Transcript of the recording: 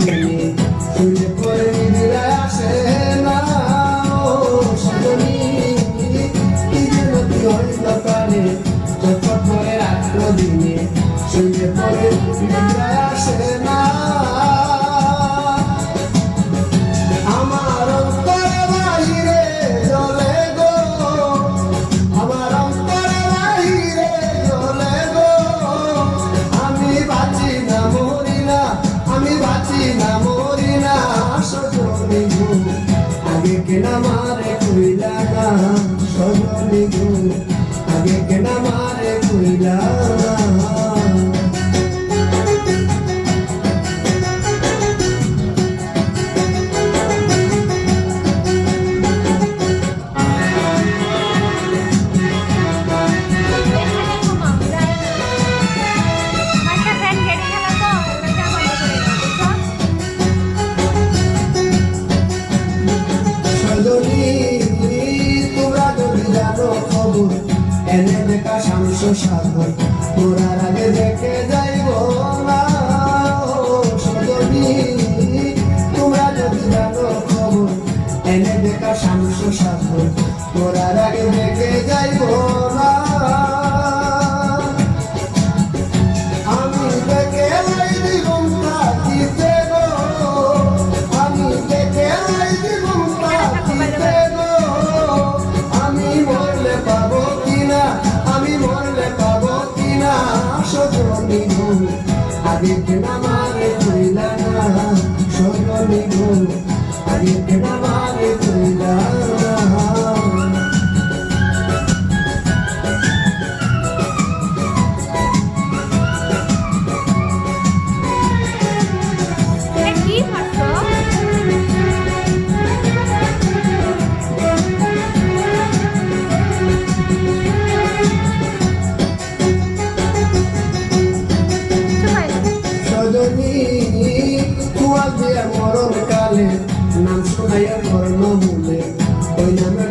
দিনে শুয়ে পড়ে নিদিরা আসে না ও সজনী কি যেন কি হইল প্রাণে চটপট করে রাত্র দিনে শুয়ে পড়ে নিদিরা আসে না আমার অন্তরে বাহিরে জ্বলে গো আমার অন্তরে বাহিরে জ্বলে গো আমি বাঁচি না মরি না আমি বাঁচি না মরি না সজনী গো আগে কেনা মারে কইলা না সজনী গো আগে কেনা মারে কইলা না তোমরা যদি জানো খবর এনে দেখা শামস সাগর তোরার আগে দেখে যাইব না সজনী তোমরা যদি জানো খবর এনে দেখা শামস সাগর তোরার আগে দেখে যাইব না আমি দেখে লাই জীবন থাকিতে গো আমি দেখে লাই জীবন থাকিতে গো আমি মরলে পাবো কিনা আমি মরলে পাবো কিনা সজনী গো আগে কেনা মারে কইলা না সজনী গো আগে কেনা মারে কইলা না মরণ কালে নাম শোনাইয়া কর্ম বলে ওই নামে